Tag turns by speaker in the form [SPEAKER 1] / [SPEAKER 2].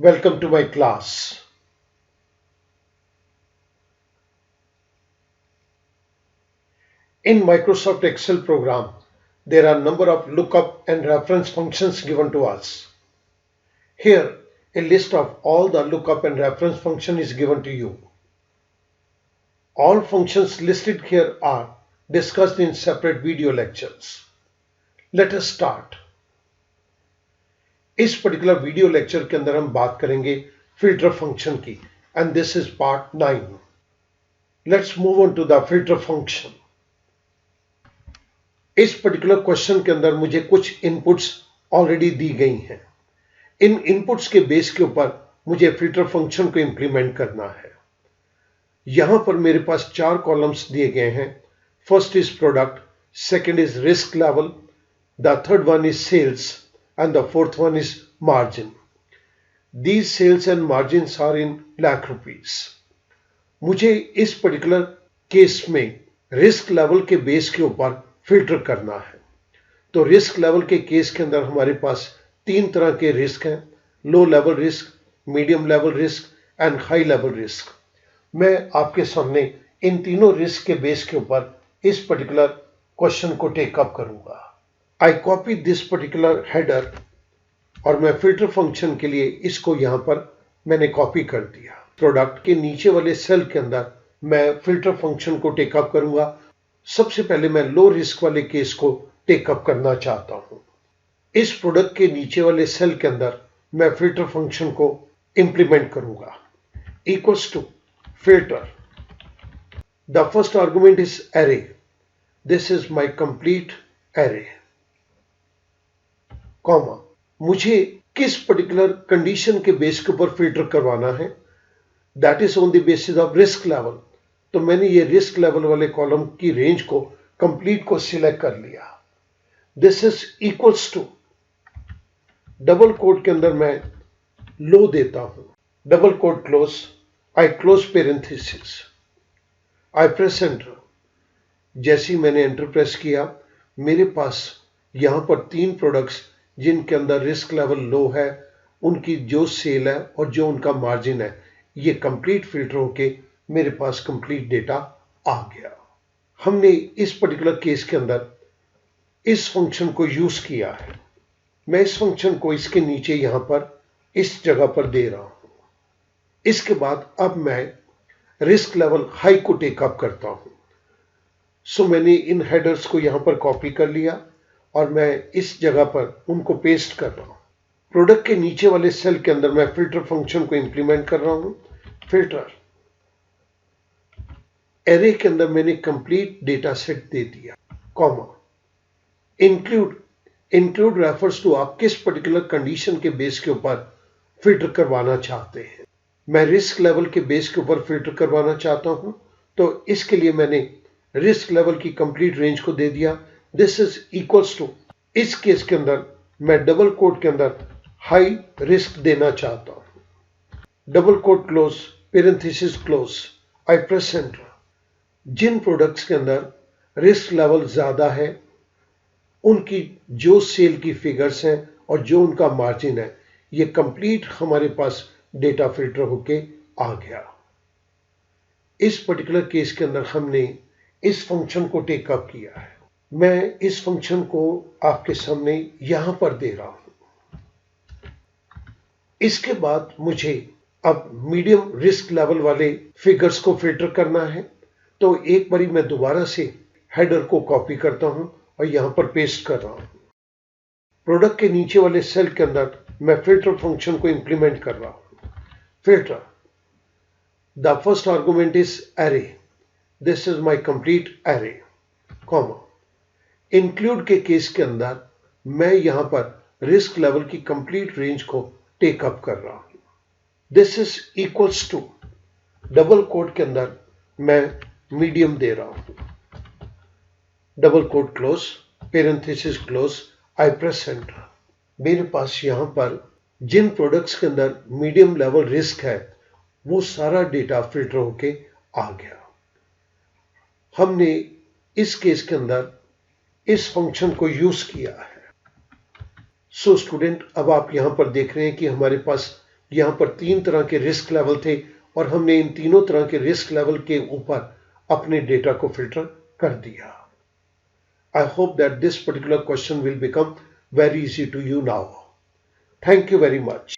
[SPEAKER 1] Welcome to my class. In Microsoft Excel program, there are a number of lookup and reference functions given to us. Here, a list of all the lookup and reference function is given to you. All functions listed here are discussed in separate video lectures. Let us start. इस particular video lecture के अंदर हम बात करेंगे filter function की and this is part 9. Let's move on to the filter function. इस particular question के अंदर मुझे कुछ इनपुट्स ऑलरेडी दी गई हैं. इन इनपुट्स के बेस के ऊपर मुझे फिल्टर फंक्शन को इंप्लीमेंट करना है. यहां पर मेरे पास 4 कॉलम्स दिए गए हैं. First is product, second is risk level, the third one is sales and the fourth one is margin. These sales and margins are in lakh rupees. मुझे इस पर्टिकुलर केस में रिस्क लेवल के base के ऊपर filter करना है. तो risk level के केस के अंदर हमारे पास 3 तरह के रिस्क हैं: low level risk, medium level risk and high level risk. मैं आपके सामने इन तीनों रिस्क के बेस के ऊपर इस पर्टिकुलर क्वेश्चन को टेकअप करूंगा. I copy this particular header और मैं फिल्टर फंक्शन के लिए इसको यहां पर मैंने कॉपी कर दिया. प्रोडक्ट के नीचे वाले सेल के अंदर मैं फिल्टर फंक्शन को टेकअप करूंगा. सबसे पहले मैं लो रिस्क वाले केस को टेकअप करना चाहता हूं. इस प्रोडक्ट के नीचे वाले सेल के अंदर मैं फिल्टर फंक्शन को इंप्लीमेंट करूंगा. Equals to filter. The first argument is array. This is my complete array. Comma, मुझे किस पर्टिकुलर कंडीशन के बेस के ऊपर फिल्टर करवाना है, that is on the basis of risk level. तो मैंने ये रिस्क लेवल वाले कॉलम की रेंज को कंप्लीट को सिलेक्ट कर लिया. This is equals to double quote के अंदर मैं लो देता हूं. Double quote close. I close parenthesis. I press enter. जैसे ही मैंने एंटर प्रेस किया, मेरे पास यहां पर 3 प्रोडक्ट्स जिनके अंदर रिस्क लेवल लो है, उनकी जो सेल है और जो उनका मार्जिन है, ये कंप्लीट फिल्टर होके मेरे पास कंप्लीट डेटा आ गया. हमने इस पर्टिकुलर केस के अंदर इस फंक्शन को यूज किया है. मैं इस फंक्शन को इसके नीचे यहां पर इस जगह पर दे रहा हूं. इसके बाद अब मैं रिस्क लेवल हाई को टेकअप करता हूं. सो मैंने इन हेडर्स को यहां पर कॉपी कर लिया और मैं इस जगह पर उनको पेस्ट कर रहा हूं. प्रोडक्ट के नीचे वाले सेल के अंदर मैं फिल्टर फंक्शन को इंप्लीमेंट कर रहा हूं. फिल्टर एरे के अंदर मैंने कंप्लीट डेटा सेट दे दिया. कॉमा, इंक्लूड रेफर्स टू आप किस पर्टिकुलर कंडीशन के बेस के ऊपर फिल्टर करवाना चाहते हैं. मैं रिस्क लेवल के बेस के ऊपर फिल्टर करवाना चाहता हूं, तो इसके लिए मैंने रिस्क लेवल की कंप्लीट रेंज को दे दिया. दिस इज इक्वल्स टू, इस केस के अंदर मैं डबल कोट के अंदर हाई रिस्क देना चाहता हूं. Double quote close, parenthesis close. I press enter. जिन प्रोडक्ट्स के अंदर रिस्क लेवल ज्यादा है, उनकी जो सेल की फिगर्स हैं और जो उनका मार्जिन है, ये कंप्लीट हमारे पास डेटा फिल्टर होके आ गया. इस पर्टिकुलर केस के अंदर हमने इस फंक्शन को टेकअप किया है. मैं इस फंक्शन को आपके सामने यहां पर दे रहा हूं. इसके बाद मुझे अब मीडियम रिस्क लेवल वाले फिगर्स को फिल्टर करना है. तो एक बारी मैं दोबारा से हेडर को कॉपी करता हूं और यहां पर पेस्ट कर रहा हूं. प्रोडक्ट के नीचे वाले सेल के अंदर मैं फिल्टर फंक्शन को इंप्लीमेंट कर रहा हूं. Filter. The first argument is array. This is my complete array. Comma, include के केस के अंदर मैं यहां पर रिस्क लेवल की कंप्लीट रेंज को टेकअप कर रहा हूं. This is equals to double quote के अंदर मैं मीडियम दे रहा हूं. Double quote close, parenthesis close. I press enter. मेरे पास यहां पर जिन प्रोडक्ट्स के अंदर मीडियम लेवल रिस्क है, वो सारा डेटा फिल्टर होके आ गया. हमने इस केस के अंदर इस फंक्शन को यूज किया है. सो स्टूडेंट, अब आप यहां पर देख रहे हैं कि हमारे पास यहां पर 3 तरह के रिस्क लेवल थे और हमने इन तीनों तरह के रिस्क लेवल के ऊपर अपने डेटा को फिल्टर कर दिया। I hope that this particular question will become very easy to you now. Thank you very much.